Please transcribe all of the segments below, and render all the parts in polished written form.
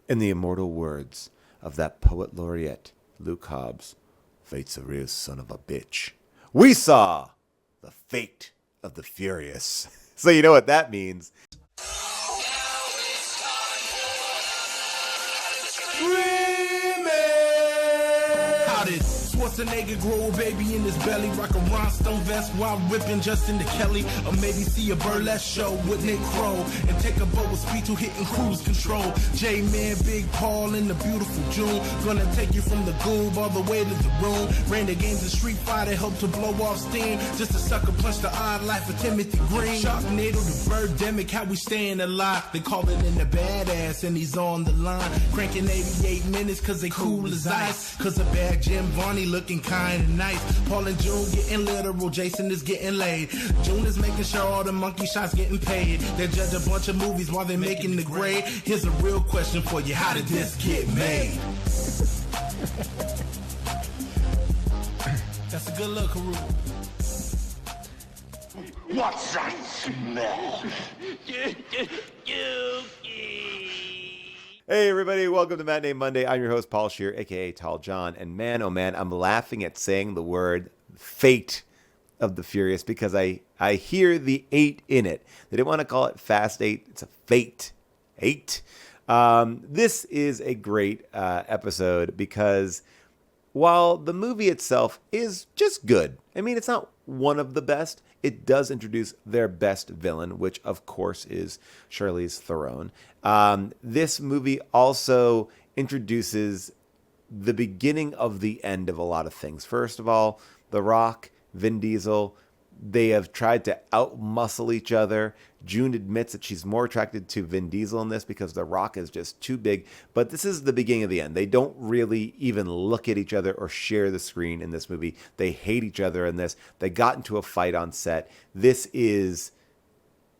In the immortal words of that poet laureate, Luke Hobbs, fate's a real son of a bitch. We saw the fate of the furious. So you know what that means. Schwarzenegger grow a baby in his belly, rock a rhinestone vest while ripping Justin to Kelly, or maybe see a burlesque show with Nick Crow and take a boat with speed to hitting cruise control. J-Man, Big Paul in the beautiful June, gonna take you from the goob all the way to the room. Ran the games of Street Fighter, helped to blow off steam, just a sucker punch the odd life of Timothy Green. Sharknado, the birdemic, how we staying alive. They call it in the badass and he's on the line, cranking 88 minutes cause they cool as ice, cause a bad Jim Varney looking kinda nice. Paul and June getting literal, Jason is getting laid. June is making sure all the monkey shots getting paid. They judge a bunch of movies while they're making the grade. Here's a real question for you, how did this get made? That's a good look, Haru. What's that smell? Hey everybody, welcome to Matinee Monday. I'm your host, Paul Scheer, aka Tall John. And man, oh man, I'm laughing at saying the word fate of the furious because I hear the 8 in it. They didn't want to call it Fast 8. It's a fate 8. This is a great episode because while the movie itself is just good, I mean, it's not one of the best. It does introduce their best villain, which of course is Charlize Theron. This movie also introduces the beginning of the end of a lot of things. First of all, The Rock, Vin Diesel, they have tried to out-muscle each other. June admits that she's more attracted to Vin Diesel in this because The Rock is just too big. But this is the beginning of the end. They don't really even look at each other or share the screen in this movie. They hate each other in this. They got into a fight on set. This is,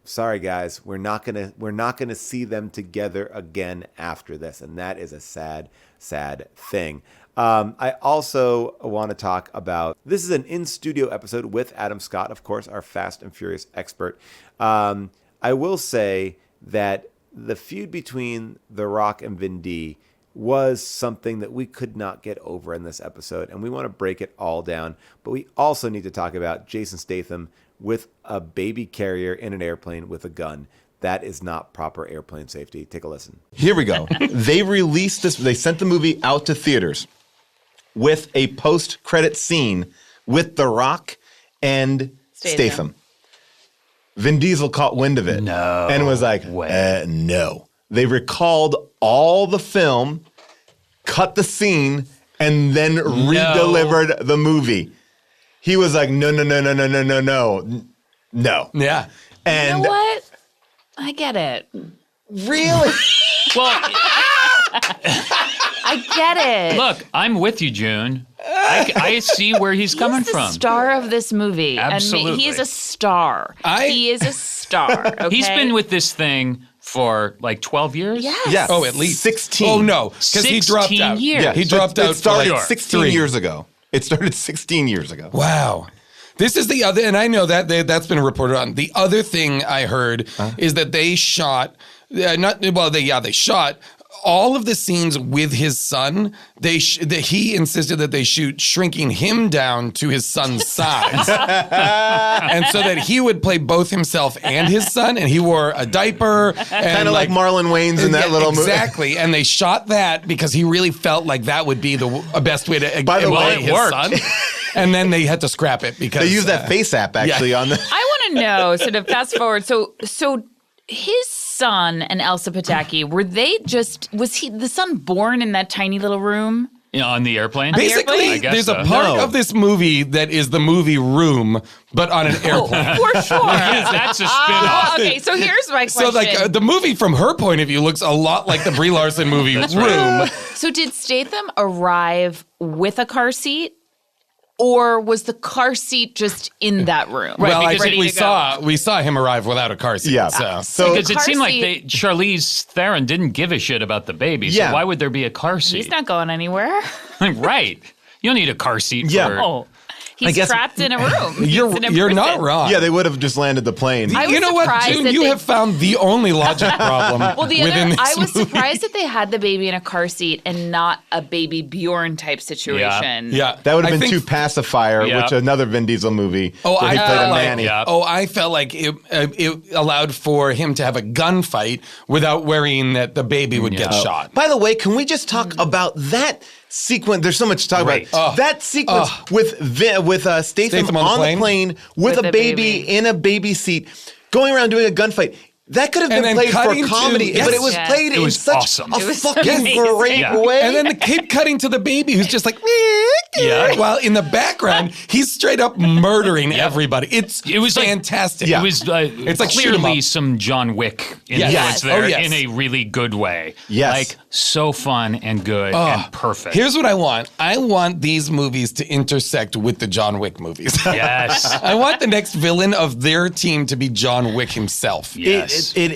sorry guys, we're not gonna see them together again after this, and that is a sad, sad thing. I also want to talk about, this is an in-studio episode with Adam Scott, of course, our Fast and Furious expert. I will say that the feud between The Rock and Vin D was something that we could not get over in this episode, and we want to break it all down. But we also need to talk about Jason Statham with a baby carrier in an airplane with a gun. That is not proper airplane safety. Take a listen. Here we go. They released this, they sent the movie out to theaters with a post-credit scene with The Rock and Statham. Vin Diesel caught wind of it and was like, no. They recalled all the film, cut the scene, and then re-delivered the movie. He was like, no. Yeah. You And know what? I get it. Really? Well, I get it. look, I'm with you, June. I see where he's coming He's the from. star of this movie. Absolutely. And he is a star. He is a star, okay? He's been with this thing for like 12 years? Yes. yes. Oh, at least 16. Oh, no, because he dropped 16 out. years. Yeah, he dropped out. It started for 16 years ago. It started 16 years ago. Wow. This is the other, and I know that that's been reported on. The other thing I heard is that they shot, they shot all of the scenes with his son. He insisted that they shoot shrinking him down to his son's size, and so that he would play both himself and his son, and he wore a diaper, Kind of like Marlon Wayans in that little movie. Exactly, and they shot that because he really felt like that would be the best way to By the way, his it worked. son. And then they had to scrap it because They used that face app actually on the. I want to know, so to fast forward, so his son and Elsa Pataki, was the son born in that tiny little room? On the airplane? Basically, I guess there's so. a part of this movie that is the movie Room, but on an airplane. For sure. That's a spin-off. Okay, so here's my question. So, the movie from her point of view looks a lot like the Brie Larson movie Room. So did Statham arrive with a car seat? Or was the car seat just in that room? Well, I ready think to we saw him arrive without a car seat. Yeah. So Because it car seemed like seat- Charlize Theron didn't give a shit about the baby. Yeah. So why would there be a car seat? He's not going anywhere. Right. You don't need a car seat Yeah. for... Oh. He's trapped in a room. You're not wrong. Yeah, they would have just landed the plane. I was You know what, surprised June? that You they- have found the only logic problem within this I was movie. surprised that they had the baby in a car seat and not a baby Bjorn type situation. Yeah, That would have I been think- too Pacifier, Yeah. which another Vin Diesel movie Oh, where he I played a felt like, nanny. Yeah. I felt like it allowed for him to have a gunfight without worrying that the baby would get shot. By the way, can we just talk about that sequence? There's so much to talk Right. about. That sequence with Statham on the on the plane with With a a baby baby. in a baby seat, going around doing a gunfight. That could have And been then played for cutting to- comedy, yes. but it was Yes. played It in was such awesome. a It was fucking amazing. great Yeah. way. And then the kid cutting to the baby who's just like, Yeah. while in the background, he's straight up murdering everybody. It was fantastic. Yeah. It was It's like shoot 'em clearly up. some John Wick influence Yes. there Oh, yes. in a really good way. Yes. Like so fun and good and perfect. Here's what I want. I want these movies to intersect with the John Wick movies. Yes. I want the next villain of their team to be John Wick himself. Yes. And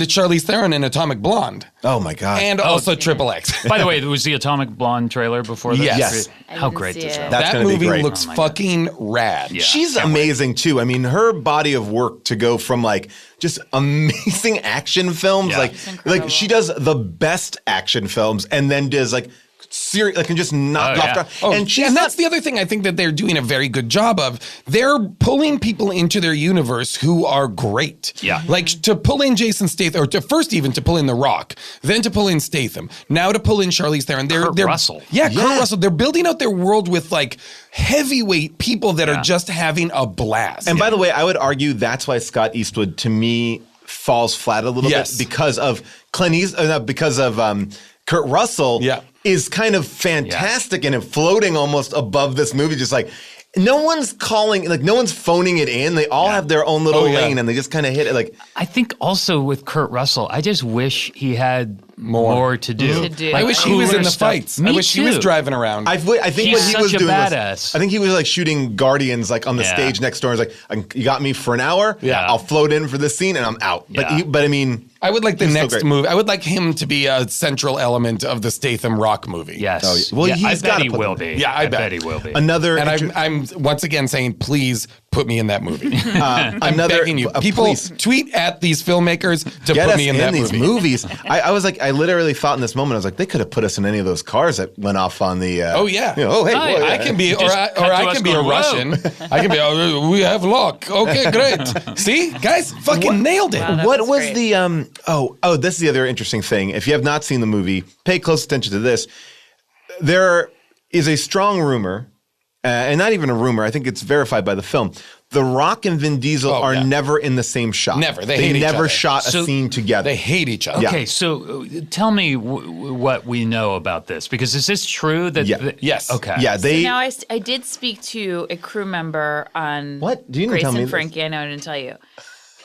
Charlize Theron in Atomic Blonde. Oh my God. And also Triple X. By the way, there was the Atomic Blonde trailer before this. Yes. How didn't great see does it. that? That's that gonna be movie great. looks Oh my fucking rad. Yeah. She's amazing too. I mean, her body of work to go from like just amazing action films, Yeah. like she does the best action films, and then does like serious, like can just knock Oh, off. yeah. Stuff. And she's that's the other thing I think that they're doing a very good job of. They're pulling people into their universe who are great. Yeah. Like to pull in Jason Statham, or to first even to pull in The Rock, then to pull in Statham, now to pull in Charlize Theron. Kurt Russell. Yeah, Kurt Russell. They're building out their world with like heavyweight people that are just having a blast. And by the way, I would argue that's why Scott Eastwood, to me, falls flat a little Yes. bit because of because of Kurt Russell. Yeah. Is kind of fantastic and floating almost above this movie, just like. No one's calling, like no one's phoning it in. They all have their own little lane, and they just kind of hit it. Like I think also with Kurt Russell, I just wish he had more to do. To do. I wish he was cooler in the stuff. fights. Me I wish he was too. driving around. I think He's what he such was a doing badass. was, I think he was like shooting Guardians like on the Yeah. stage next door. He's like, you got me for an hour. Yeah. I'll float in for this scene and I'm out. Yeah. But I mean, I would like the He's still next great. movie. I would like him to be a central element of the Statham Rock movie. Yes. Oh, yeah. Well, yeah, I he's bet gotta he put will them be. Yeah, I bet. he will be. another And inter- I'm once again saying, please put me in that movie. I'm another begging you. People please. tweet at these filmmakers to get put us me in in that these movie. movies. I was like, I literally thought in this moment, I was like, they could have put us in any of those cars that went off on the. Oh yeah. You know, oh hey, Oh, boy, yeah. I can be, or Just I, cut or to I us can be a going, Russian. I can be. Oh, we have luck. Okay, great. See, guys, fucking nailed it. Wow, that What was was great. the this is the other interesting thing. If you have not seen the movie, pay close attention to this. There is a strong rumor, and not even a rumor, I think it's verified by the film. The Rock and Vin Diesel are yeah. never in the same shot. Never. They hate each never other. shot a So scene together. They hate each other. Okay, so tell me what we know about this, because is this true? That Yeah. Yes. Okay. Yeah, they. Now, I did speak to a crew member on What? You didn't Grace tell me and this. Frankie. I know I didn't tell you.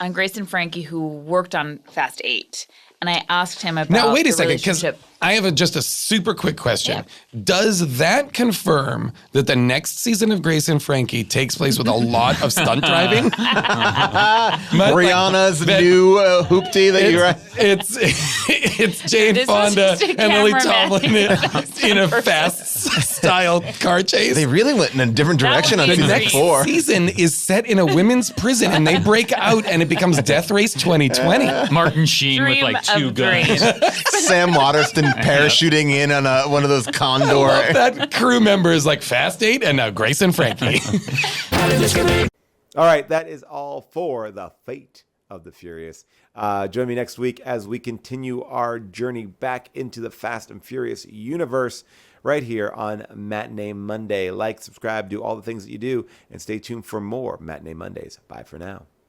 On Grace and Frankie, who worked on Fast 8. And I asked him about Now wait a the second, because relationship. I have just a super quick question. Does that confirm that the next season of Grace and Frankie takes place with a lot of stunt driving? Rihanna's that- new hoopty that you're. It's Jane This was Fonda just a and Lily cameraman. Tomlin in a fast style car chase. They really went in a different direction on would be season great. 4. Season is set in a women's prison and they break out and it becomes Death Race 2020. Martin Sheen with Dream like 2 of guns. dreams. Sam Waterston parachuting in on one of those condor. That crew member is like Fast 8 and now Grace and Frankie. All right, that is all for the Fate of the Furious. Join me next week as we continue our journey back into the Fast and Furious universe right here on Matinee Monday. Like, subscribe, do all the things that you do, and stay tuned for more Matinee Mondays. Bye for now.